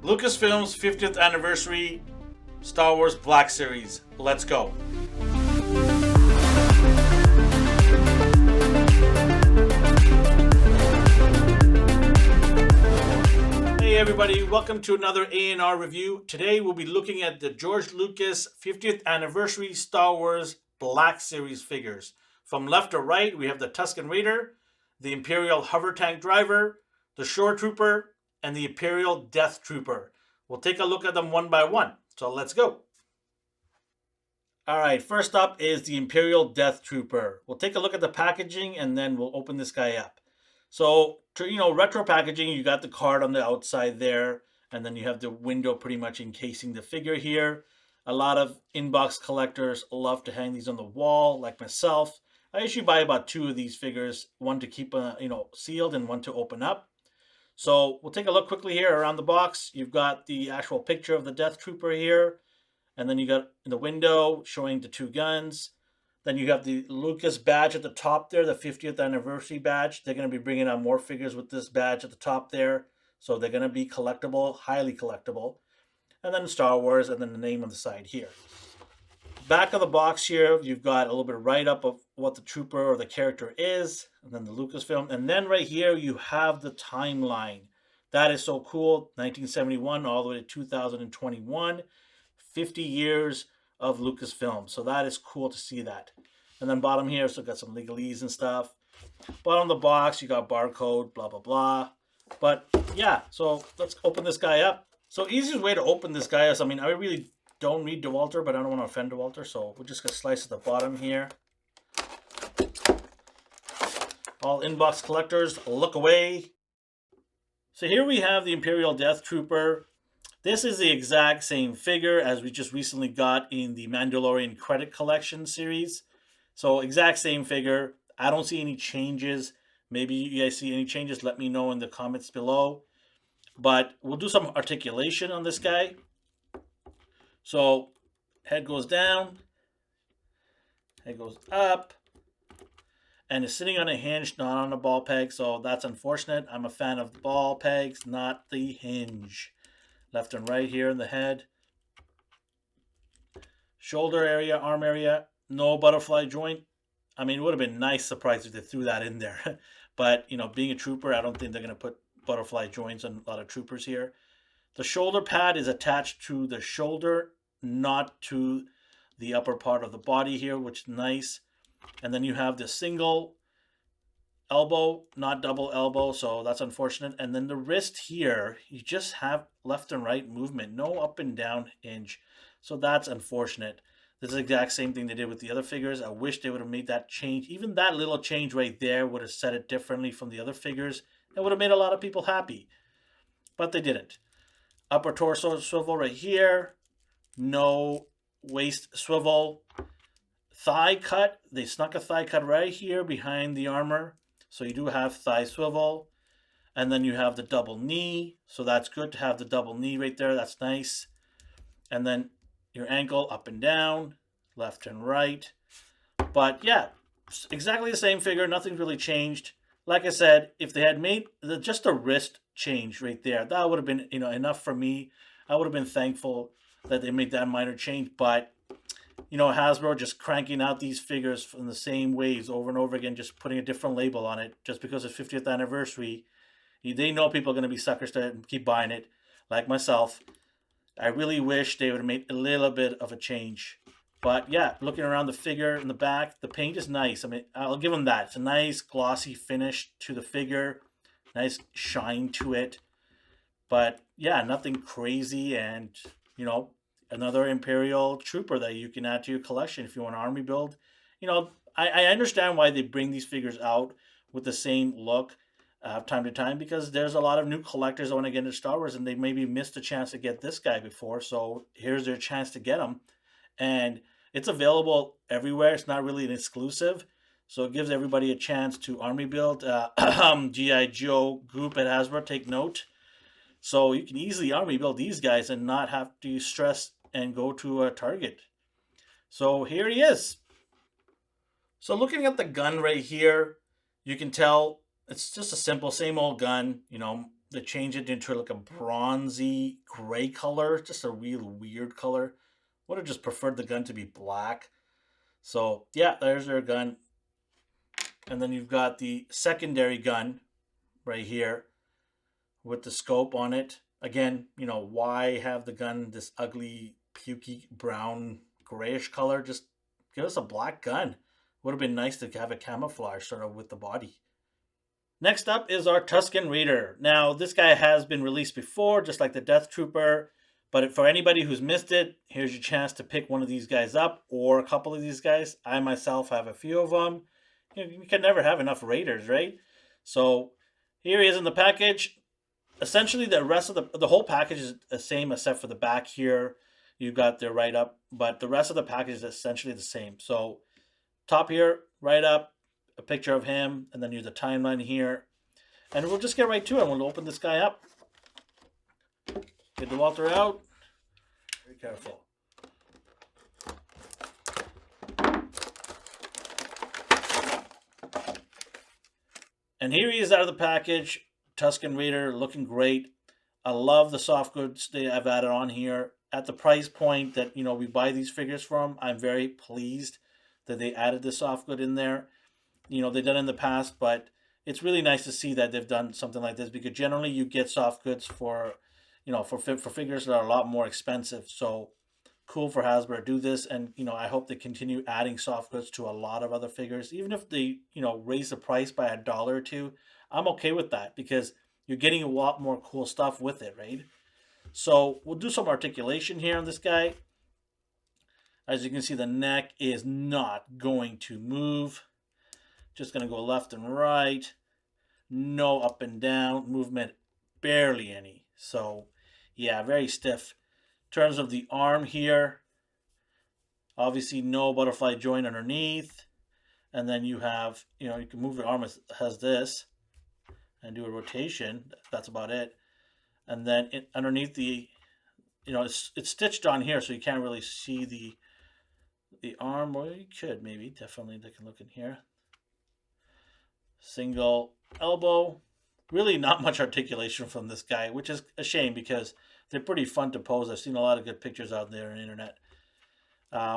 Lucasfilms 50th Anniversary Star Wars Black Series. Let's go. Hey everybody, welcome to another ANR review. Today we'll be looking at the George Lucas 50th Anniversary Star Wars Black Series figures. From left to right, we have the Tusken Raider, the Imperial Hovertank Driver, the Shore Trooper, and the Imperial Death Trooper. We'll take a look at them one by one. So let's go. All right, first up is the Imperial Death Trooper. We'll take a look at the packaging and then we'll open this guy up. So, retro packaging, you got the card on the outside there, and then you have the window pretty much encasing the figure here. A lot of inbox collectors love to hang these on the wall, like myself. I usually buy about 2 of these figures, one to keep sealed and one to open up. So we'll take a look quickly here around the box. You've got the actual picture of the Death Trooper here, and then you got in the window showing the 2 guns. Then you have the Lucas badge at the top there, the 50th anniversary badge. They're going to be bringing out more figures with this badge at the top there. So they're going to be collectible, highly collectible. And then Star Wars, and then the name on the side here. Back of the box here, you've got a little bit of write-up of what the trooper or the character is, and then the Lucasfilm. And then right here, you have the timeline. That is so cool. 1971 all the way to 2021. 50 years of Lucasfilm. So that is cool to see that. And then bottom here, so got some legalese and stuff. Bottom of the box, you got barcode, blah, blah, blah. But yeah, so let's open this guy up. So easiest way to open this guy is, I really don't read DeWalter, but I don't want to offend DeWalter, so we're just going to slice at the bottom here. All inbox collectors, look away. So here we have the Imperial Death Trooper. This is the exact same figure as we just recently got in the Mandalorian Credit Collection series. So exact same figure. I don't see any changes. Maybe you guys see any changes, let me know in the comments below. But we'll do some articulation on this guy. So head goes down, head goes up, and it's sitting on a hinge, not on a ball peg. So that's unfortunate. I'm a fan of the ball pegs, not the hinge. Left and right here in the head. Shoulder area, arm area, no butterfly joint. It would have been nice surprise if they threw that in there. But, being a trooper, I don't think they're going to put butterfly joints on a lot of troopers here. The shoulder pad is attached to the shoulder, not to the upper part of the body here, which is nice. And then you have the single elbow, not double elbow, so that's unfortunate. And then the wrist here, you just have left and right movement, no up and down hinge. So that's unfortunate. This is the exact same thing they did with the other figures. I wish they would have made that change. Even that little change right there would have set it differently from the other figures. It would have made a lot of people happy. But they didn't. Upper torso swivel right here. No waist swivel. Thigh cut. They snuck a thigh cut right here behind the armor. So you do have thigh swivel. And then you have the double knee. So that's good to have the double knee right there. That's nice. And then your ankle up and down, left and right. But yeah, exactly the same figure. Nothing's really changed. Like I said, if they had made just a wrist change right there, that would have been enough for me. I would have been thankful that they made that minor change. But Hasbro just cranking out these figures in the same ways over and over again, just putting a different label on it just because it's 50th anniversary. They know people are going to be suckers to keep buying it, like myself. I really wish they would have made a little bit of a change. But yeah, looking around the figure in the back, the paint is nice. I'll give them that. It's a nice glossy finish to the figure. Nice shine to it. But yeah, nothing crazy. And, another Imperial Trooper that you can add to your collection if you want an army build. I understand why they bring these figures out with the same look time to time, because there's a lot of new collectors that want to get into Star Wars and they maybe missed a chance to get this guy before. So here's their chance to get him. And it's available everywhere. It's not really an exclusive. So it gives everybody a chance to army build. G.I. Joe group at Hasbro, take note. So you can easily army build these guys and not have to stress and go to a Target. So here he is. So looking at the gun right here, you can tell it's just a simple, same old gun. they changed it into like a bronzy gray color, just a real weird color. Would have just preferred the gun to be black. So yeah, there's their gun. And then you've got the secondary gun right here with the scope on it. Again, why have the gun this ugly, pukey, brown, grayish color? Just give us a black gun. Would have been nice to have a camouflage sort of with the body. Next up is our Tuscan Reader. Now, this guy has been released before, just like the Death Trooper. But for anybody who's missed it, here's your chance to pick one of these guys up or a couple of these guys. I myself have a few of them. You can never have enough Raiders, right? So here he is in the package. Essentially, the rest of the whole package is the same except for the back here. You've got the write up, but the rest of the package is essentially the same. So top here, write up, a picture of him, and then use the timeline here. And we'll just get right to it. We'll open this guy up. Get the Walter out. Very careful. And here he is out of the package. Tuscan Raider looking great. I love the soft goods they have added on here. At the price point that we buy these figures from, I'm very pleased that they added the soft good in there. They've done it in the past, but it's really nice to see that they've done something like this, because generally you get soft goods for figures that are a lot more expensive. So cool for Hasbro to do this, and I hope they continue adding soft goods to a lot of other figures. Even if they raise the price by $1 or $2, I'm okay with that, because you're getting a lot more cool stuff with it, right? So we'll do some articulation here on this guy. As you can see, the neck is not going to move. Just going to go left and right. No up and down movement, barely any. So yeah, very stiff. In terms of the arm here, obviously no butterfly joint underneath. And then you have, you can move the arm has this and do a rotation. That's about it. And then underneath the, it's stitched on here, so you can't really see the arm. Well, you could maybe, definitely they can look in here. Single elbow. Really not much articulation from this guy, which is a shame because they're pretty fun to pose. I've seen a lot of good pictures out there on the internet.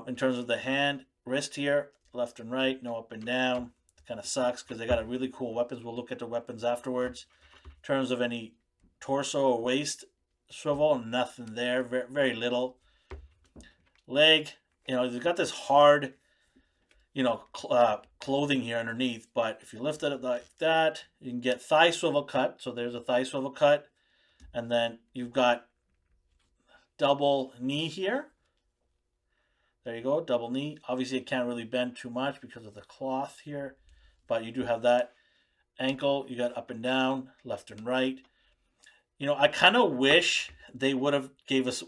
In terms of the hand, wrist here, left and right, no up and down. Kind of sucks because they got a really cool weapons. We'll look at the weapons afterwards. In terms of any torso or waist swivel, nothing there. Very, very little. Leg, they've got this hard clothing here underneath, but if you lift it up like that, you can get thigh swivel cut. So there's a thigh swivel cut, and then you've got double knee here. There you go, double knee. Obviously, it can't really bend too much because of the cloth here, but you do have that. Ankle, you got up and down, left and right. I kind of wish they would have gave us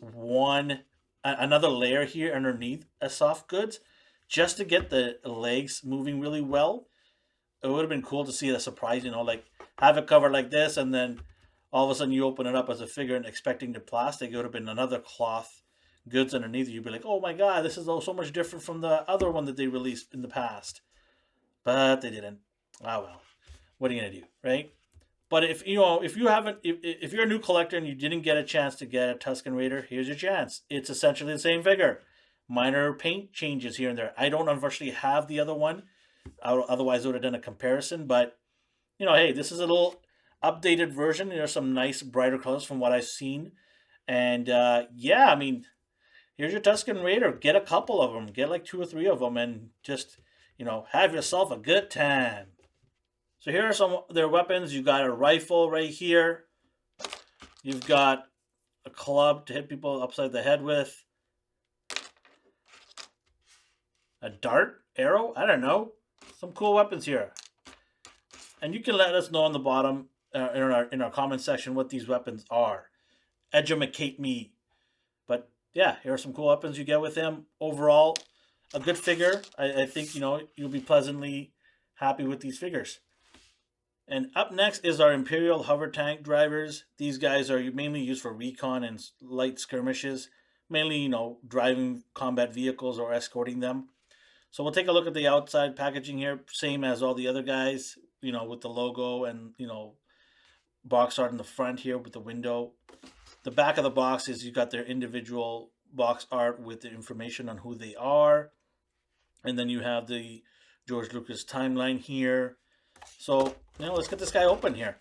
another layer here underneath as soft goods, just to get the legs moving really well. It would have been cool to see a surprise, like have it covered like this, and then all of a sudden you open it up as a figure and expecting the plastic. It would have been another cloth goods underneath. You'd be like, oh my God, this is so much different from the other one that they released in the past. But they didn't. Ah, well, what are you going to do, right? But if you're a new collector and you didn't get a chance to get a Tuscan Raider, here's your chance. It's essentially the same figure. Minor paint changes here and there. I don't unfortunately have the other one. Otherwise, I would have done a comparison. But, hey, this is a little updated version. There's some nice brighter colors from what I've seen. And, yeah, I mean, here's your Tuscan Raider. Get a couple of them. Get like 2 or 3 of them and just, have yourself a good time. So here are some of their weapons. You've got a rifle right here. You've got a club to hit people upside the head with. A dart? Arrow? I don't know. Some cool weapons here. And you can let us know on the bottom in our comment section what these weapons are. Educate me. But yeah, here are some cool weapons you get with him. Overall, a good figure. I think, you'll be pleasantly happy with these figures. And up next is our Imperial Hovertank Drivers. These guys are mainly used for recon and light skirmishes. Mainly, driving combat vehicles or escorting them. So we'll take a look at the outside packaging here. Same as all the other guys, with the logo and, box art in the front here with the window. The back of the box is you got their individual box art with the information on who they are. And then you have the George Lucas timeline here. So, let's get this guy open here.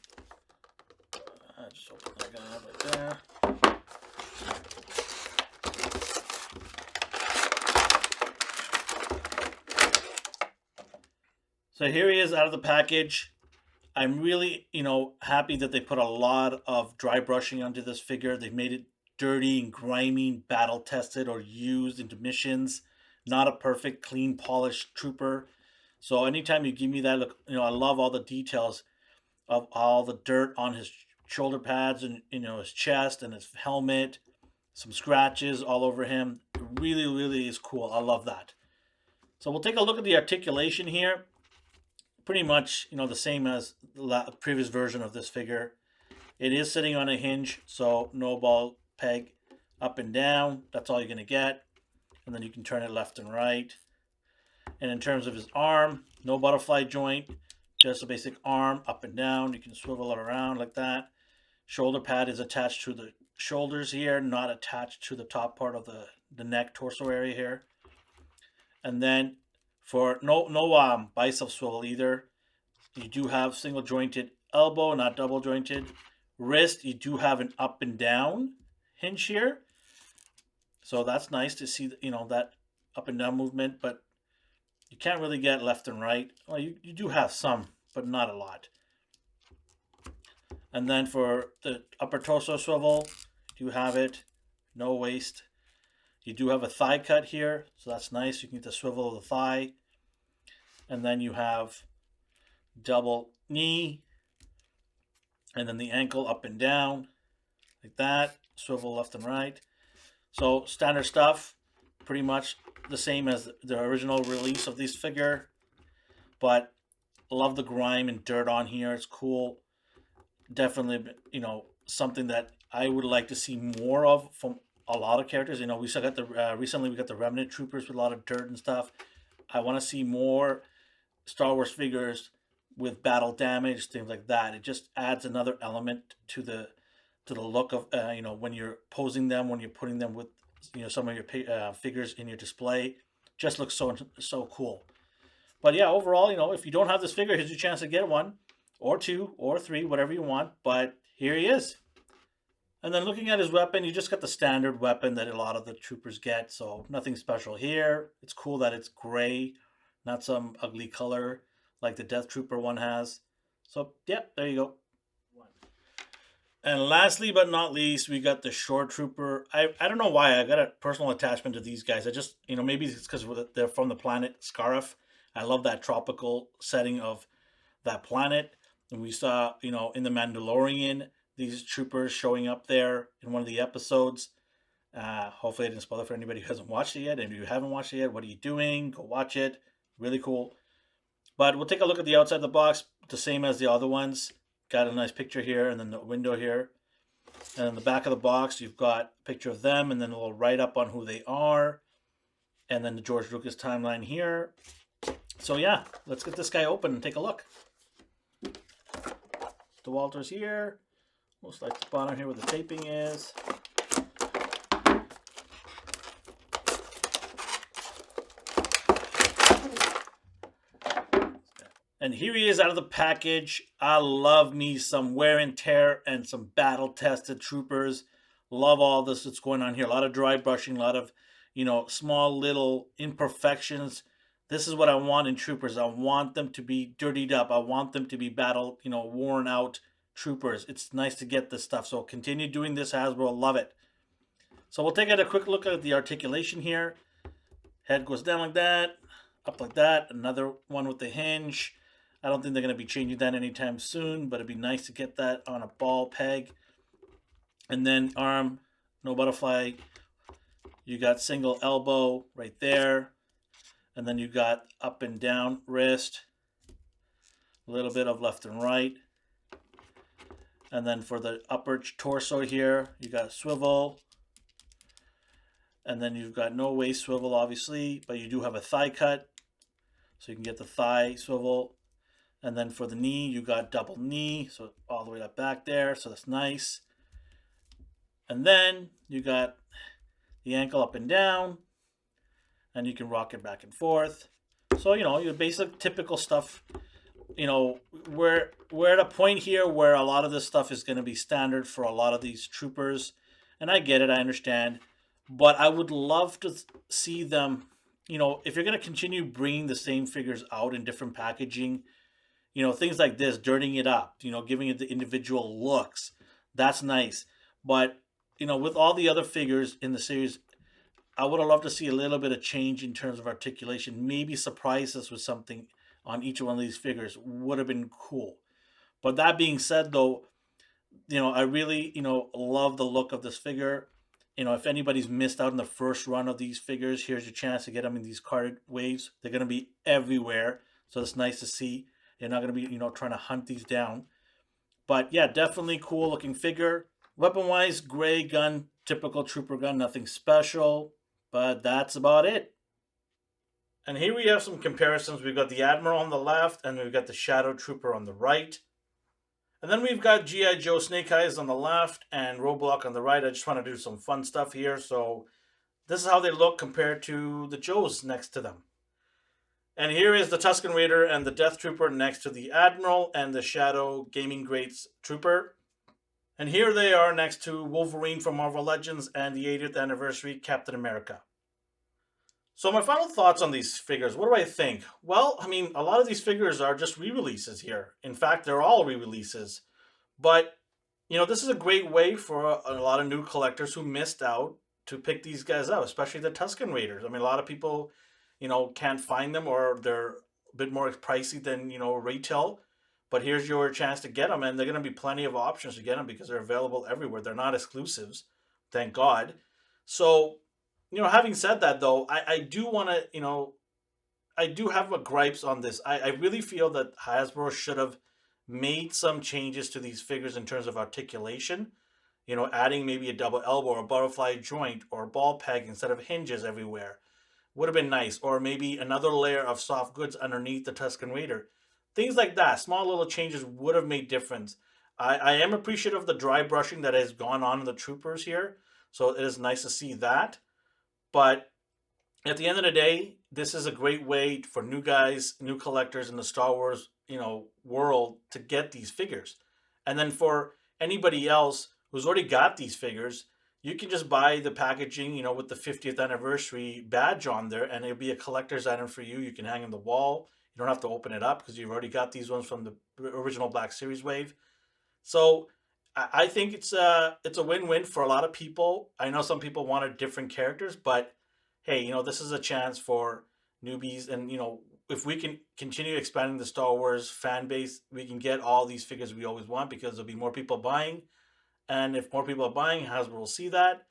Just open that guy up right there. So here he is out of the package. I'm really, happy that they put a lot of dry brushing onto this figure. They've made it dirty and grimy, battle tested or used into missions. Not a perfect, clean, polished trooper. So anytime you give me that look, I love all the details of all the dirt on his shoulder pads and his chest and his helmet, some scratches all over him. It really, really is cool. I love that. So we'll take a look at the articulation here. Pretty much, the same as the previous version of this figure. It is sitting on a hinge, so no ball peg up and down. That's all you're going to get. And then you can turn it left and right. And in terms of his arm, no butterfly joint, just a basic arm up and down. You can swivel it around like that. Shoulder pad is attached to the shoulders here, not attached to the top part of the neck, torso area here. And then for no bicep swivel either. You do have single jointed elbow, not double jointed. Wrist, you do have an up and down hinge here. So that's nice to see, that up and down movement, but you can't really get left and right. Well, you do have some, but not a lot. And then for the upper torso swivel, you have it, no waist. You do have a thigh cut here, so that's nice. You can get the swivel of the thigh. And then you have double knee. And then the ankle up and down, like that. Swivel left and right. So standard stuff, pretty much the same as the original release of this figure. But love the grime and dirt on here. It's cool. Definitely, something that I would like to see more of from a lot of characters. We still got recently we got the Remnant Troopers with a lot of dirt and stuff. I want to see more Star Wars figures with battle damage, things like that. It just adds another element to the look of when you're posing them, when you're putting them with some of your figures in your display. Just looks so cool. But yeah, overall, if you don't have this figure, here's your chance to get one, or two, or three, whatever you want. But here he is. And then looking at his weapon, you just got the standard weapon that a lot of the troopers get, so nothing special here. It's cool that it's gray, not some ugly color like the Death Trooper one has. So, yeah, there you go. And lastly but not least, we got the Shore Trooper. I don't know why I got a personal attachment to these guys. I just, maybe it's because they're from the planet Scarif. I love that tropical setting of that planet. And we saw, in The Mandalorian, these troopers showing up there in one of the episodes. Hopefully I didn't spoil it for anybody who hasn't watched it yet. And if you haven't watched it yet, what are you doing? Go watch it. Really cool. But we'll take a look at the outside of the box, the same as the other ones. Got a nice picture here and then the window here. And in the back of the box, you've got a picture of them and then a little write-up on who they are. And then the George Lucas timeline here. So yeah, let's get this guy open and take a look. The Walters here. Most like the bottom here where the taping is. And here he is out of the package. I love me some wear and tear and some battle-tested troopers. Love all this that's going on here. A lot of dry brushing, a lot of, small little imperfections. This is what I want in troopers. I want them to be dirtied up. I want them to be battle, worn out troopers. It's nice to get this stuff. So continue doing this, Hasbro. Love it. So we'll take a quick look at the articulation here. Head goes down like that, up like that. Another one with the hinge. I don't think they're going to be changing that anytime soon, but it'd be nice to get that on a ball peg. And then arm, no butterfly. You got single elbow right there. And then you got up and down wrist. A little bit of left and right. And then for the upper torso here, you got a swivel. And then you've got no waist swivel, obviously, but you do have a thigh cut. So you can get the thigh swivel. And then for the knee, you got double knee, so all the way up back there, so that's nice. And then you got the ankle up and down, and you can rock it back and forth. So, your basic typical stuff. We're at a point here where a lot of this stuff is going to be standard for a lot of these troopers. And I get it, I understand. But I would love to see them, if you're going to continue bringing the same figures out in different packaging, things like this, dirtying it up, giving it the individual looks. That's nice. But, with all the other figures in the series, I would have loved to see a little bit of change in terms of articulation. Maybe surprise us with something on each one of these figures. Would have been cool. But that being said, though, I really, love the look of this figure. If anybody's missed out on the first run of these figures, here's your chance to get them in these carded waves. They're going to be everywhere. So it's nice to see. You're not going to be, trying to hunt these down. But yeah, definitely cool looking figure. Weapon-wise, gray gun, typical trooper gun, nothing special. But that's about it. And here we have some comparisons. We've got the Admiral on the left, and we've got the Shadow Trooper on the right. And then we've got G.I. Joe Snake Eyes on the left and Roadblock on the right. I just want to do some fun stuff here. So this is how they look compared to the Joes next to them. And here is the Tuscan Raider and the Death Trooper next to the Admiral and the Shadow Gaming Greats Trooper. And here they are next to Wolverine from Marvel Legends and the 80th anniversary Captain America. So my final thoughts on these figures, what do I think? Well, a lot of these figures are just re-releases here. In fact, they're all re-releases. But, this is a great way for a lot of new collectors who missed out to pick these guys out, especially the Tuscan Raiders. A lot of people, can't find them, or they're a bit more pricey than, retail. But here's your chance to get them, and they're going to be plenty of options to get them because they're available everywhere. They're not exclusives, thank God. So, having said that, though, I do want to, I do have a gripes on this. I really feel that Hasbro should have made some changes to these figures in terms of articulation. Adding maybe a double elbow or a butterfly joint or ball peg instead of hinges everywhere. Would have been nice. Or maybe another layer of soft goods underneath the Tuscan Raider. Things like that. Small little changes would have made difference. I am appreciative of the dry brushing that has gone on in the troopers here. So it is nice to see that. But at the end of the day, this is a great way for new guys, new collectors in the Star Wars, world to get these figures. And then for anybody else who's already got these figures, you can just buy the packaging, with the 50th anniversary badge on there, and it'll be a collector's item for you. You can hang on the wall. You don't have to open it up because you've already got these ones from the original Black Series wave. So I think it's a win-win for a lot of people. I know some people wanted different characters, but hey, this is a chance for newbies. And, if we can continue expanding the Star Wars fan base, we can get all these figures we always want because there'll be more people buying. And if more people are buying, Hasbro will see that.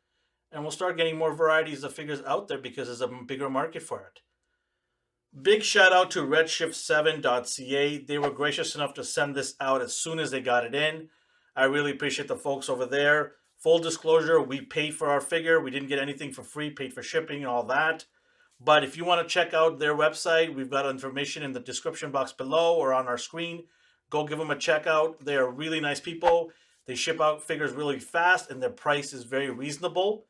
And we'll start getting more varieties of figures out there because there's a bigger market for it. Big shout out to redshift7.ca. They were gracious enough to send this out as soon as they got it in. I really appreciate the folks over there. Full disclosure, we paid for our figure. We didn't get anything for free, paid for shipping and all that. But if you want to check out their website, we've got information in the description box below or on our screen. Go give them a check out. They are really nice people. They ship out figures really fast and their price is very reasonable.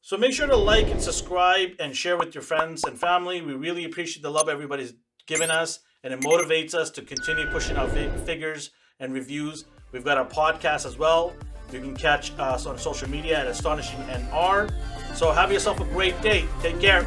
So make sure to like and subscribe and share with your friends and family. We really appreciate the love everybody's given us, and it motivates us to continue pushing out figures and reviews. We've got our podcast as well. You can catch us on social media at AstonishingNR. So have yourself a great day. Take care.